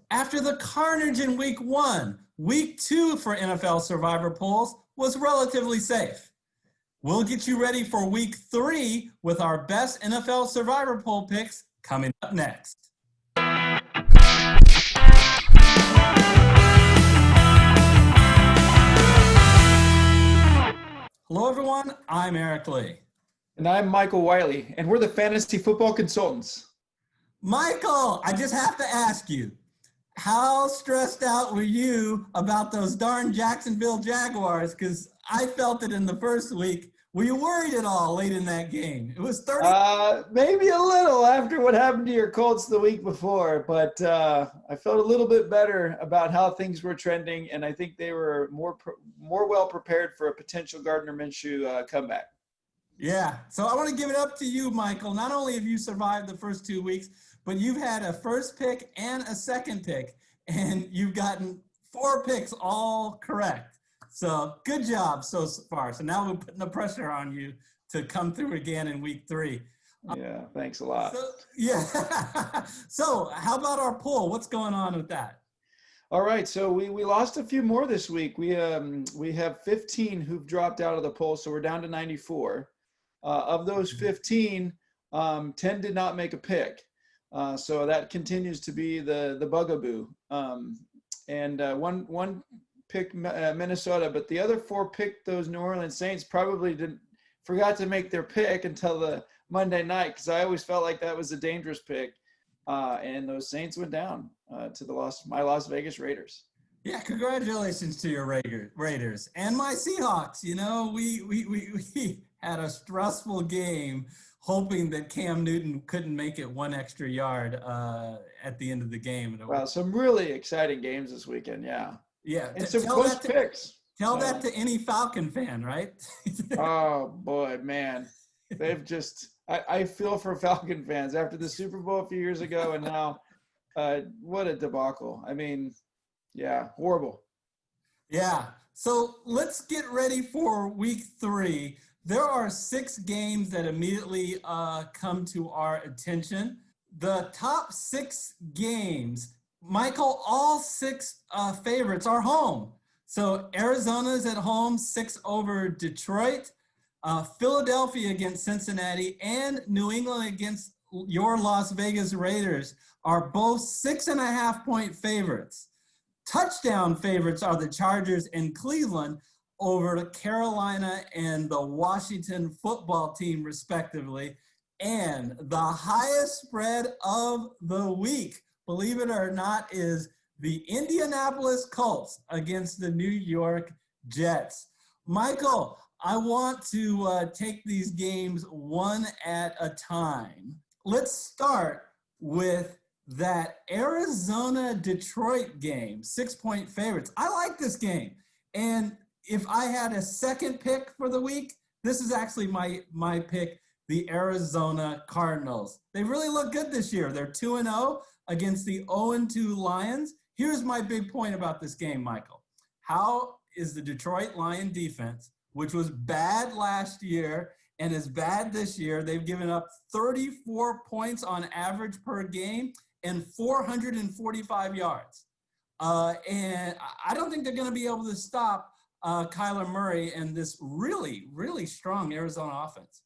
After the carnage in week 1, week 2 for NFL Survivor Pools was relatively safe. We'll get you ready for week 3 with our best NFL Survivor Pool picks coming up next. Hello, everyone. I'm Eric Lee. And I'm Michael Wiley, and we're the Fantasy Football Consultants. Michael, I just have to ask you, how stressed out were you about those darn Jacksonville Jaguars? Because I felt it in the first week. Were you worried at all late in that game? It was 30. Maybe a little after what happened to your Colts the week before, but I felt a little bit better about how things were trending, and I think they were more well prepared for a potential Gardner Minshew comeback. Yeah, so I want to give it up to you, Michael. Not only have you survived the first 2 weeks, but you've had a first pick and a second pick, and you've gotten 4 picks all correct. So good job so far. So now we're putting the pressure on you to come through again in week 3. Yeah, thanks a lot. So how about our poll? What's going on with that? All right, so we lost a few more this week. We have 15 who've dropped out of the poll, so we're down to 94. Of those 15, 10 did not make a pick. So that continues to be the bugaboo. One picked Minnesota, but the other 4 picked those New Orleans Saints. Probably forgot to make their pick until the Monday night, because I always felt like that was a dangerous pick. And those Saints went down to my Las Vegas Raiders. Yeah, congratulations to your Raiders and my Seahawks. You know, we had a stressful game, hoping that Cam Newton couldn't make it 1 extra yard at the end of the game. Wow, some really exciting games this weekend, yeah. Yeah, and some close picks. Tell that to any Falcon fan, right? Oh, boy, man. They've just – I feel for Falcon fans after the Super Bowl a few years ago, and now what a debacle. I mean, yeah, horrible. Yeah, so let's get ready for week 3. There are 6 games that immediately come to our attention. The top 6 games, Michael, all 6 favorites are home. So Arizona's at home, 6 over Detroit. Philadelphia against Cincinnati and New England against your Las Vegas Raiders are both 6.5-point favorites. Touchdown favorites are the Chargers and Cleveland over Carolina and the Washington football team, respectively. And the highest spread of the week, believe it or not, is the Indianapolis Colts against the New York Jets. Michael, I want to take these games one at a time. Let's start with that Arizona-Detroit game, 6-point favorites. I like this game. And if I had a second pick for the week, this is actually my pick, the Arizona Cardinals. They really look good this year. They're 2-0 against the 0-2 Lions. Here's my big point about this game, Michael. How is the Detroit Lion defense, which was bad last year and is bad this year, they've given up 34 points on average per game and 445 yards. And I don't think they're going to be able to stop Kyler Murray and this really, really strong Arizona offense.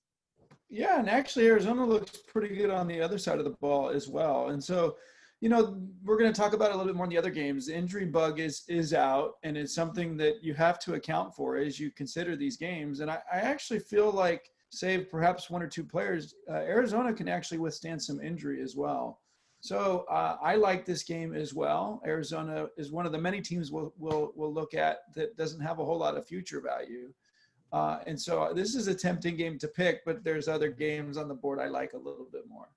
Yeah, and actually Arizona looks pretty good on the other side of the ball as well. And so, you know, we're going to talk about it a little bit more in the other games. The injury bug is out, and it's something that you have to account for as you consider these games. And I actually feel like, save perhaps 1 or 2 players, Arizona can actually withstand some injury as well. So I like this game as well. Arizona is one of the many teams we'll look at that doesn't have a whole lot of future value. And so this is a tempting game to pick, but there's other games on the board I like a little bit more.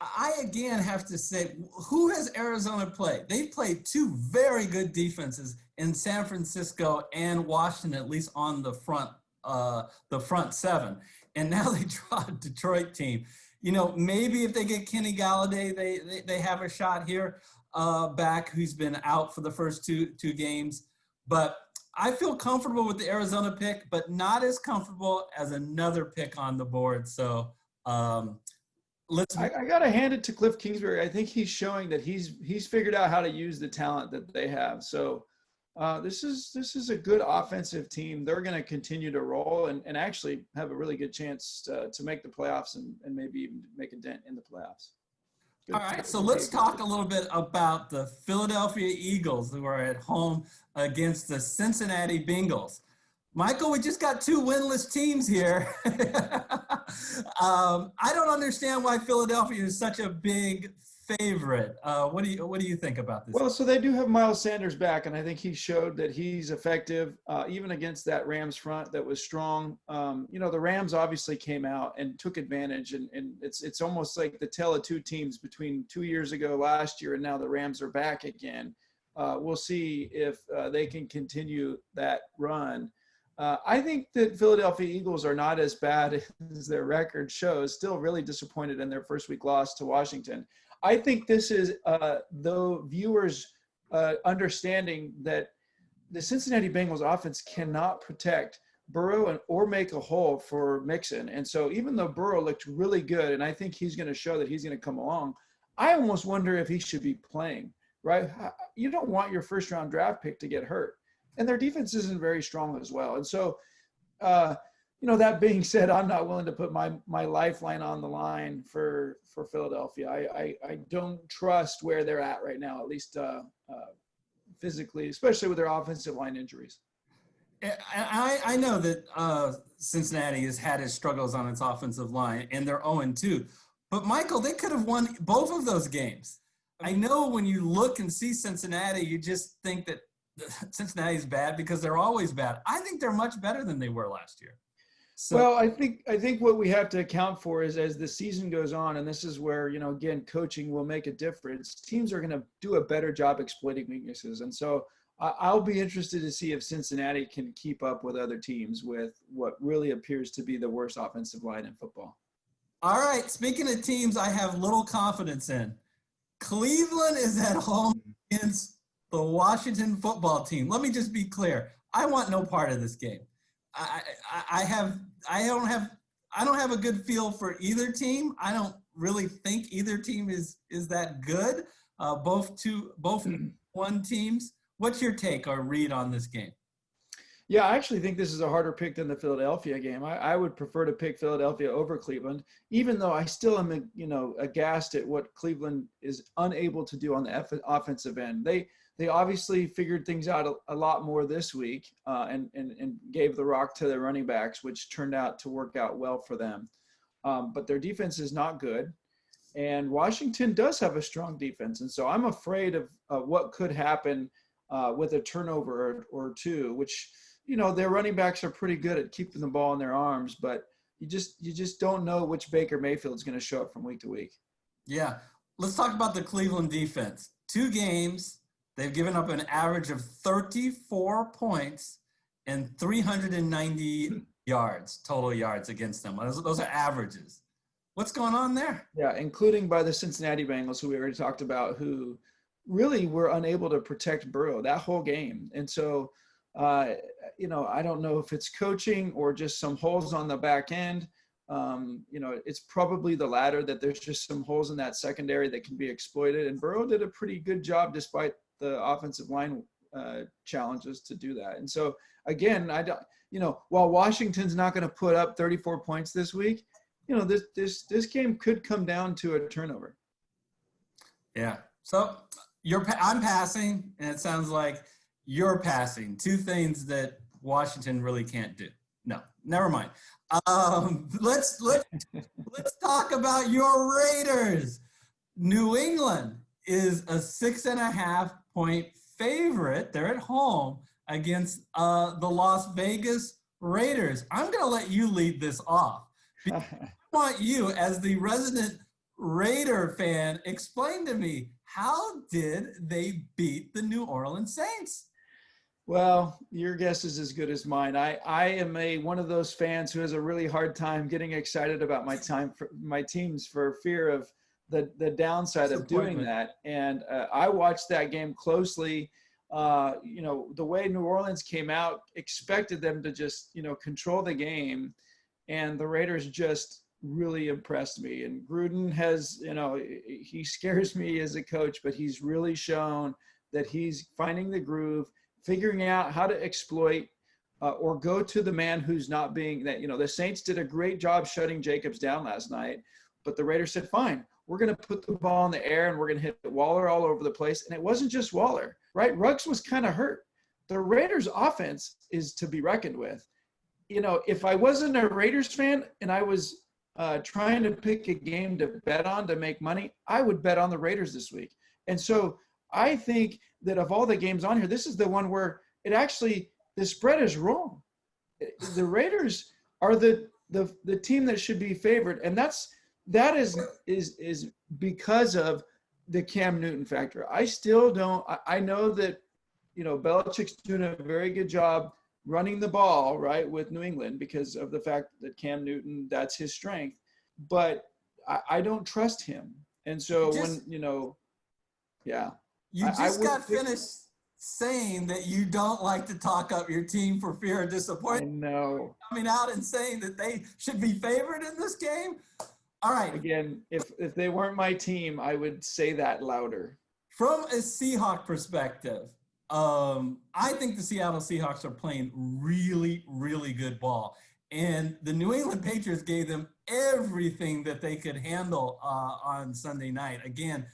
I, again, have to say, who has Arizona played? They've played 2 very good defenses in San Francisco and Washington, at least on the front 7. And now they draw a Detroit team. You know, maybe if they get Kenny Galladay, they have a shot here back, who's been out for the first two games. But I feel comfortable with the Arizona pick, but not as comfortable as another pick on the board. So let's. I got to hand it to Cliff Kingsbury. I think he's showing that he's figured out how to use the talent that they have. So this is a good offensive team. They're going to continue to roll and actually have a really good chance to make the playoffs and maybe even make a dent in the playoffs. All right, so let's talk a little bit about the Philadelphia Eagles, who are at home against the Cincinnati Bengals. Michael, we just got two winless teams here. I don't understand why Philadelphia is such a big favorite. What do you think about this? Well, so they do have Miles Sanders back, and I think he showed that he's effective even against that Rams front that was strong. The Rams obviously came out and took advantage, and it's almost like the tale of two teams between 2 years ago, last year, and now the Rams are back again. We'll see if they can continue that run. I think that Philadelphia Eagles are not as bad as their record shows, still really disappointed in their first week loss to Washington. I think this is the viewers understanding that the Cincinnati Bengals offense cannot protect Burrow or make a hole for Mixon. And so even though Burrow looked really good, and I think he's going to show that he's going to come along, I almost wonder if he should be playing, right? You don't want your first round draft pick to get hurt. And their defense isn't very strong as well. And so, that being said, I'm not willing to put my lifeline on the line for Philadelphia. I don't trust where they're at right now, at least physically, especially with their offensive line injuries. I know that Cincinnati has had its struggles on its offensive line, and they're 0-2. But, Michael, they could have won both of those games. I know when you look and see Cincinnati, you just think that Cincinnati is bad because they're always bad. I think they're much better than they were last year. So, well, I think what we have to account for is as the season goes on, and this is where, again, coaching will make a difference. Teams are going to do a better job exploiting weaknesses. And so I'll be interested to see if Cincinnati can keep up with other teams with what really appears to be the worst offensive line in football. All right. Speaking of teams I have little confidence in, Cleveland is at home against the Washington football team. Let me just be clear. I want no part of this game. I don't have a good feel for either team. I don't really think either team is that good. Both one teams. What's your take or read on this game? Yeah, I actually think this is a harder pick than the Philadelphia game. I would prefer to pick Philadelphia over Cleveland, even though I still am, aghast at what Cleveland is unable to do on the offensive end. They obviously figured things out a lot more this week and gave the rock to their running backs, which turned out to work out well for them. But their defense is not good. And Washington does have a strong defense. And so I'm afraid of what could happen with a turnover or two, which, their running backs are pretty good at keeping the ball in their arms, but you just don't know which Baker Mayfield is going to show up from week to week. Yeah. Let's talk about the Cleveland defense. 2 games. They've given up an average of 34 points and 390 total yards against them. Those are averages. What's going on there? Yeah, including by the Cincinnati Bengals, who we already talked about, who really were unable to protect Burrow that whole game. And so, I don't know if it's coaching or just some holes on the back end. It's probably the latter, that there's just some holes in that secondary that can be exploited. And Burrow did a pretty good job despite the offensive line challenges to do that. And so again, while Washington's not going to put up 34 points this week, this game could come down to a turnover. Yeah. So I'm passing, and it sounds like you're passing. 2 things that Washington really can't do. No, never mind. Let's talk about your Raiders. New England is a 6.5-point favorite. They're at home against the Las Vegas Raiders. I'm going to let you lead this off. I want you, as the resident Raider fan, explain to me, how did they beat the New Orleans Saints? Well, your guess is as good as mine. I am one of those fans who has a really hard time getting excited about my teams for fear of the downside of doing that. And I watched that game closely. The way New Orleans came out, expected them to just, control the game. And the Raiders just really impressed me. And Gruden has, he scares me as a coach, but he's really shown that he's finding the groove, figuring out how to exploit or go to the man who's not being that. The Saints did a great job shutting Jacobs down last night, but the Raiders said, fine, we're going to put the ball in the air and we're going to hit Waller all over the place. And it wasn't just Waller, right? Ruggs was kind of hurt. The Raiders offense is to be reckoned with. If I wasn't a Raiders fan and I was trying to pick a game to bet on to make money, I would bet on the Raiders this week. And so I think that of all the games on here, this is the one where the spread is wrong. The Raiders are the team that should be favored, and that is because of the Cam Newton factor. I still don't. I know that Belichick's doing a very good job running the ball, right, with New England because of the fact that Cam Newton, that's his strength. But I don't trust him. And so yeah. You just got finished saying that you don't like to talk up your team for fear of disappointment. I know. Coming out and saying that they should be favored in this game. All right. Again, if they weren't my team, I would say that louder. From a Seahawk perspective, I think the Seattle Seahawks are playing really, really good ball. And the New England Patriots gave them everything that they could handle on Sunday night. Again,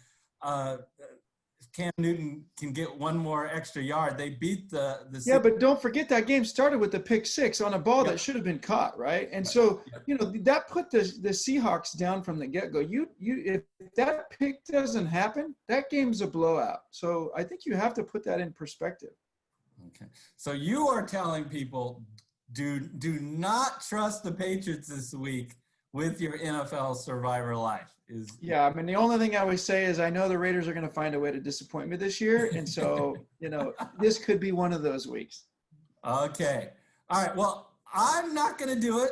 Cam Newton can get one more extra yard. They beat the yeah, but don't forget that game started with the pick six on a ball that should have been caught, right? And so that put the Seahawks down from the get-go. If that pick doesn't happen, that game's a blowout. So I think you have to put that in perspective. Okay, so you are telling people do not trust the Patriots this week with your NFL Survivor life. Yeah, I mean, the only thing I always say is I know the Raiders are going to find a way to disappoint me this year. And so, this could be one of those weeks. Okay. All right. Well, I'm not going to do it.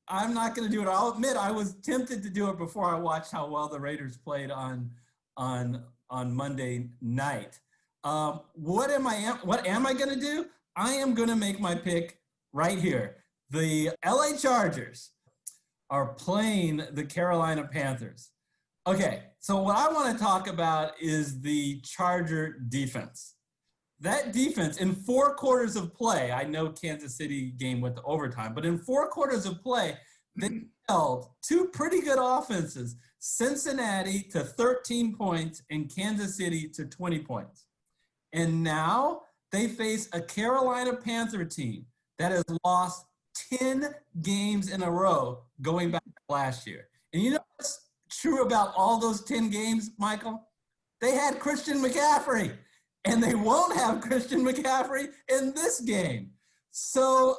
I'll admit I was tempted to do it before I watched how well the Raiders played on Monday night. What am I going to do? I am going to make my pick right here. The LA Chargers are playing the Carolina Panthers. Okay, so what I want to talk about is the Charger defense. That defense, in 4 quarters of play, I know Kansas City game went to overtime, but in 4 quarters of play, they held 2 pretty good offenses, Cincinnati to 13 points and Kansas City to 20 points. And now they face a Carolina Panther team that has lost 10 games in a row going back to last year. And you know what's true about all those 10 games, Michael? They had Christian McCaffrey, and they won't have Christian McCaffrey in this game. So,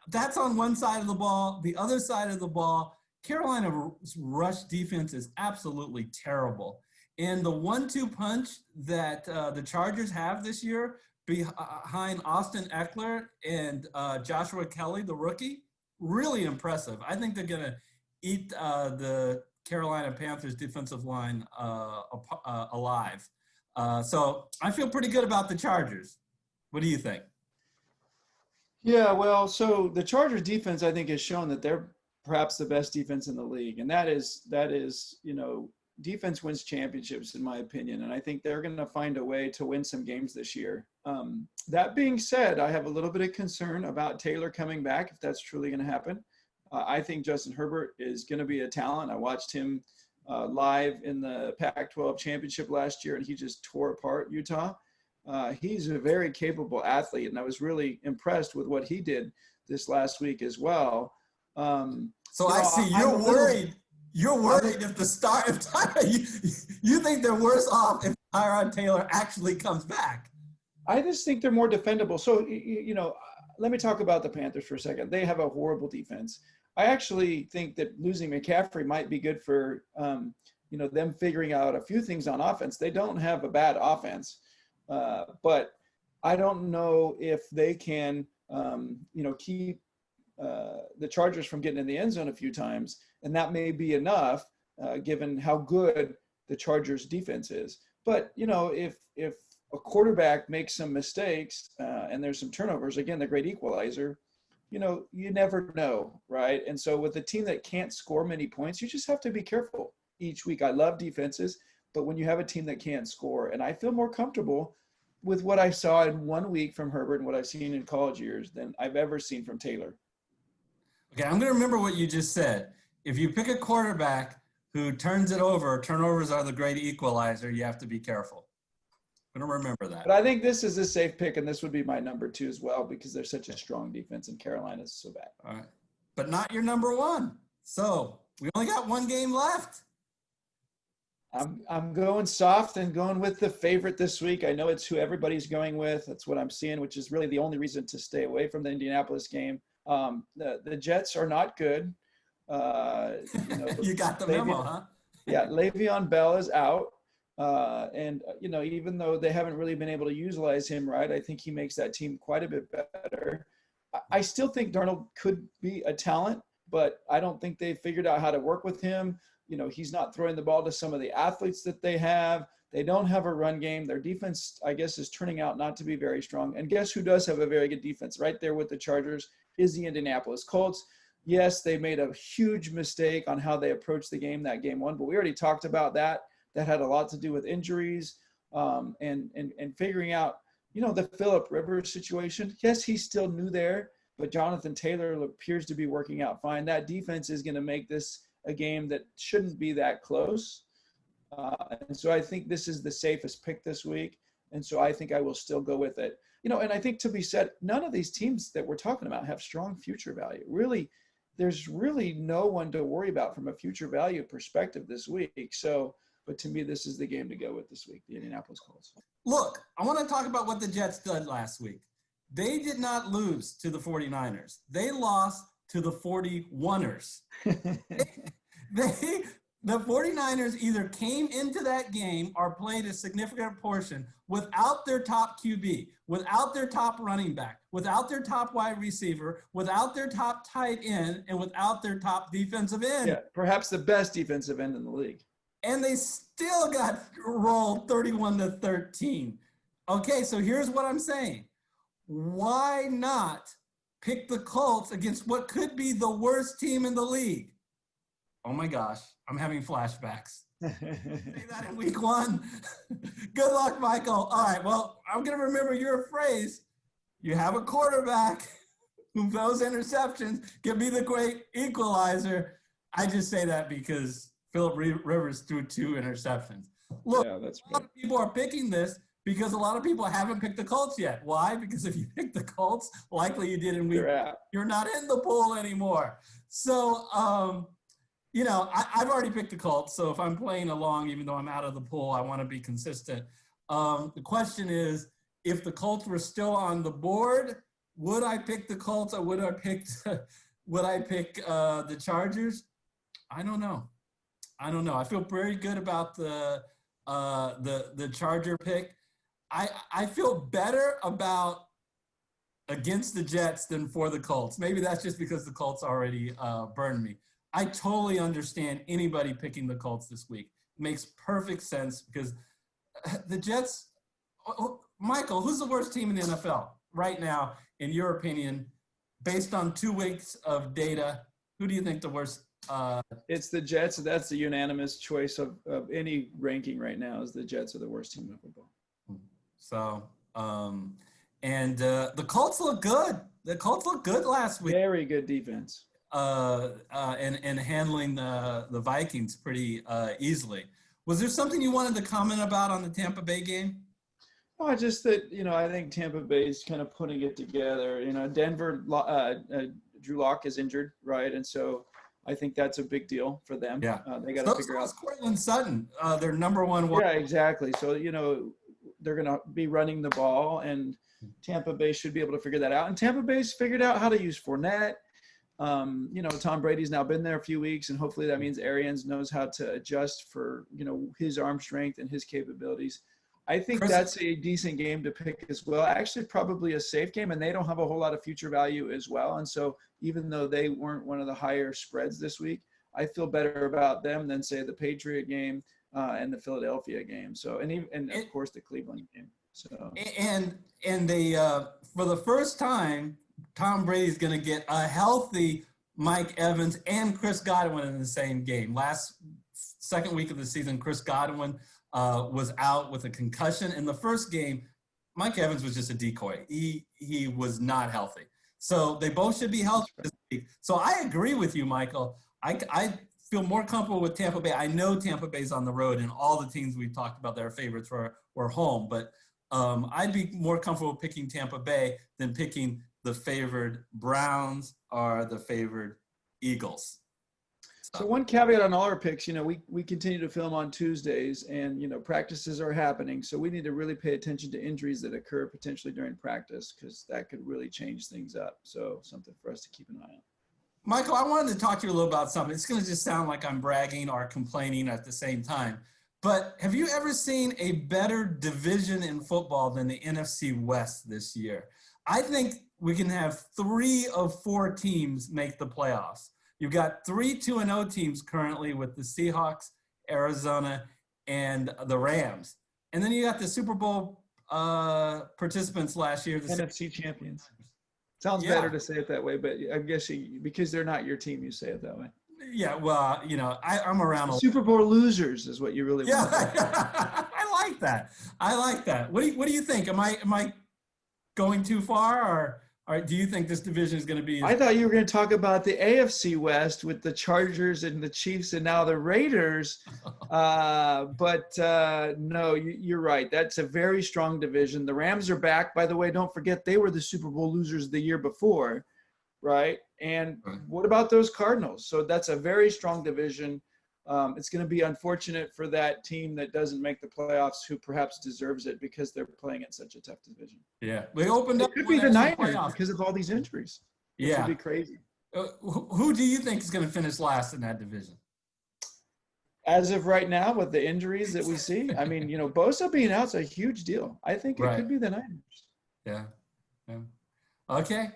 that's on one side of the ball. The other side of the ball, Carolina's rush defense is absolutely terrible. And the 1-2 punch that the Chargers have this year behind Austin Eckler and Joshua Kelly, the rookie, really impressive. I think they're going to eat the Carolina Panthers defensive line alive. So I feel pretty good about the Chargers. What do you think? Yeah, well, so the Chargers defense, I think, has shown that they're perhaps the best defense in the league. And that is, defense wins championships, in my opinion. And I think they're going to find a way to win some games this year. That being said, I have a little bit of concern about Taylor coming back, if that's truly going to happen. I think Justin Herbert is going to be a talent. I watched him live in the Pac-12 championship last year, and he just tore apart Utah. He's a very capable athlete, and I was really impressed with what he did this last week as well. So I see you're worried. You're worried if you think they're worse off if Tyrod Taylor actually comes back. I just think they're more defendable. So, let me talk about the Panthers for a second. They have a horrible defense. I actually think that losing McCaffrey might be good for, them figuring out a few things on offense. They don't have a bad offense, but I don't know if they can, keep the Chargers from getting in the end zone a few times. And that may be enough, given how good the Chargers defense is. But, if a quarterback makes some mistakes and there's some turnovers, again, the great equalizer, you never know, right? And so with a team that can't score many points, you just have to be careful each week. I love defenses, but when you have a team that can't score, and I feel more comfortable with what I saw in 1 week from Herbert and what I've seen in college years than I've ever seen from Taylor. Okay, I'm going to remember what you just said. If you pick a quarterback who turns it over, turnovers are the great equalizer, you have to be careful. I'm going to remember that. But I think this is a safe pick, and this would be my number 2 as well because they're such a strong defense and Carolina's so bad. All right. But not your number 1. So we only got 1 game left. I'm going soft and going with the favorite this week. I know it's who everybody's going with. That's what I'm seeing, which is really the only reason to stay away from the Indianapolis game. The Jets are not good. You got the memo, huh? Yeah, Le'Veon Bell is out. And even though they haven't really been able to utilize him right, I think he makes that team quite a bit better. I still think Darnold could be a talent, but I don't think they've figured out how to work with him. He's not throwing the ball to some of the athletes that they have. They don't have a run game. Their defense, I guess, is turning out not to be very strong. And guess who does have a very good defense right there with the Chargers is the Indianapolis Colts. Yes, they made a huge mistake on how they approached the game, that game 1, but we already talked about that. That had a lot to do with injuries and figuring out, the Phillip Rivers situation. Yes, he's still new there, but Jonathan Taylor appears to be working out fine. That defense is going to make this a game that shouldn't be that close. And so I think this is the safest pick this week. And so I think I will still go with it. And I think to be said, none of these teams that we're talking about have strong future value. Really, there's really no one to worry about from a future value perspective this week. So, but to me, this is the game to go with this week, the Indianapolis Colts. Look, I want to talk about what the Jets did last week. They did not lose to the 49ers. They lost to the 41ers. The 49ers either came into that game or played a significant portion without their top QB, without their top running back, without their top wide receiver, without their top tight end, and without their top defensive end. Yeah, perhaps the best defensive end in the league. And they still got rolled 31-13. Okay, so here's what I'm saying. Why not pick the Colts against what could be the worst team in the league? Oh my gosh, I'm having flashbacks. Say that in week 1. Good luck, Michael. All right, well, I'm going to remember your phrase. You have a quarterback who throws interceptions, can be the great equalizer. I just say that because Phillip Rivers threw 2 interceptions. Look, yeah, that's a lot of people are picking this because a lot of people haven't picked the Colts yet. Why? Because if you picked the Colts, likely you did in week 1, you're not in the pool anymore. So, I've already picked the Colts. So if I'm playing along, even though I'm out of the pool, I want to be consistent. The question is, if the Colts were still on the board, would I pick the Colts or would I pick the Chargers? I don't know. I feel very good about the Charger pick. I feel better about against the Jets than for the Colts. Maybe that's just because the Colts already burned me. I totally understand anybody picking the Colts this week. It makes perfect sense because the Jets, Michael, who's the worst team in the NFL right now, in your opinion, based on 2 weeks of data? Who do you think the worst? It's the Jets. That's the unanimous choice of any ranking right now is the Jets are the worst team in football. So, the Colts look good. The Colts look good last week. Very good defense. And handling the Vikings pretty easily. Was there something you wanted to comment about on the Tampa Bay game? Oh, just that, I think Tampa Bay is kind of putting it together. Denver, Drew Lock is injured, right? And so I think that's a big deal for them. Yeah. They got to figure out. Cortland Sutton, their number one. Yeah, exactly. So, they're going to be running the ball, and Tampa Bay should be able to figure that out. And Tampa Bay's figured out how to use Fournette. Tom Brady's now been there a few weeks, and hopefully that means Arians knows how to adjust for, his arm strength and his capabilities. I think that's a decent game to pick as well. Actually, probably a safe game, and they don't have a whole lot of future value as well. And so even though they weren't one of the higher spreads this week, I feel better about them than, say, the Patriot game and the Philadelphia game. So, and of course the Cleveland game. So, and they for the first time, Tom Brady's going to get a healthy Mike Evans and Chris Godwin in the same game. Second week of the season, Chris Godwin was out with a concussion. In the first game, Mike Evans was just a decoy. He was not healthy. So they both should be healthy this week. So I agree with you, Michael. I feel more comfortable with Tampa Bay. I know Tampa Bay's on the road, and all the teams we've talked about, their favorites were home. But I'd be more comfortable picking Tampa Bay than picking the favored Browns or the favored Eagles. So one caveat on all our picks, we continue to film on Tuesdays, and, practices are happening. So we need to really pay attention to injuries that occur potentially during practice, because that could really change things up. So something for us to keep an eye on. Michael, I wanted to talk to you a little about something. It's going to just sound like I'm bragging or complaining at the same time. But have you ever seen a better division in football than the NFC West this year? I think we can have 3 of 4 teams make the playoffs. You've got 3 2-0 teams currently with the Seahawks, Arizona, and the Rams. And then you got the Super Bowl participants last year. The NFC champions. Sounds better to say it that way, but I guess because they're not your team, you say it that way. Yeah, well, I'm around. Super Bowl losers is what you really want. Yeah, I like that. I like that. What do you think? Am I going too far, or do you think this division is going to be? I thought you were going to talk about the AFC West with the Chargers and the Chiefs and now the Raiders. But no, you're right. That's a very strong division. The Rams are back. By the way, don't forget they were the Super Bowl losers the year before, right? And what about those Cardinals? So that's a very strong division. It's going to be unfortunate for that team that doesn't make the playoffs, who perhaps deserves it because they're playing in such a tough division. Yeah, we opened up. It could be the Niners because of all these injuries. It would be crazy. Who do you think is going to finish last in that division? As of right now, with the injuries that we see, I mean, Bosa being out is a huge deal. I think it could be the Niners. Yeah. Okay.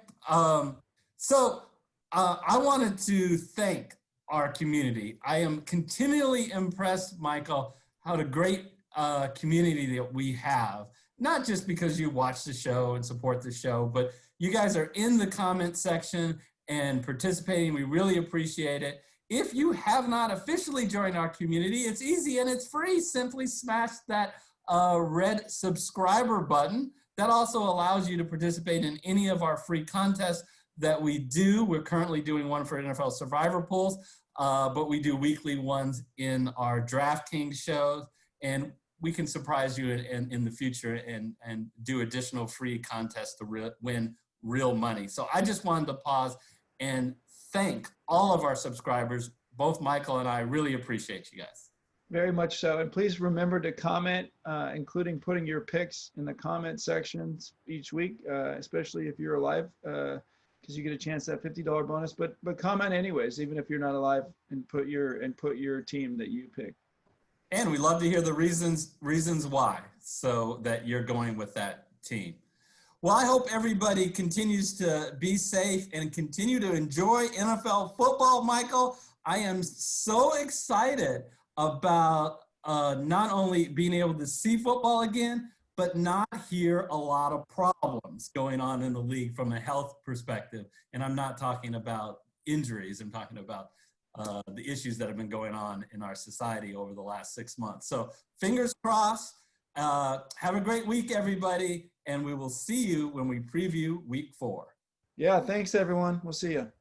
So I wanted to thank our community. I am continually impressed, Michael, how the great community that we have, not just because you watch the show and support the show, but you guys are in the comment section and participating. We really appreciate it. If you have not officially joined our community, it's easy and it's free. Simply smash that red subscriber button. That also allows you to participate in any of our free contests that we do. We're currently doing one for NFL Survivor Pools, but we do weekly ones in our DraftKings shows, and we can surprise you in the future and do additional free contests to win real money. So I just wanted to pause and thank all of our subscribers. Both Michael and I really appreciate you guys. Very much so. And please remember to comment, including putting your picks in the comment sections each week, especially if you're alive, because you get a chance at that $50 bonus. But comment anyways, even if you're not alive, and put your team that you pick. And we love to hear the reasons why, so that you're going with that team. Well, I hope everybody continues to be safe and continue to enjoy NFL football, Michael. I am so excited about not only being able to see football again, but not hear a lot of problems going on in the league from a health perspective. And I'm not talking about injuries. I'm talking about the issues that have been going on in our society over the last 6 months. So fingers crossed. Have a great week, everybody. And we will see you when we preview week 4. Yeah, thanks, everyone. We'll see you.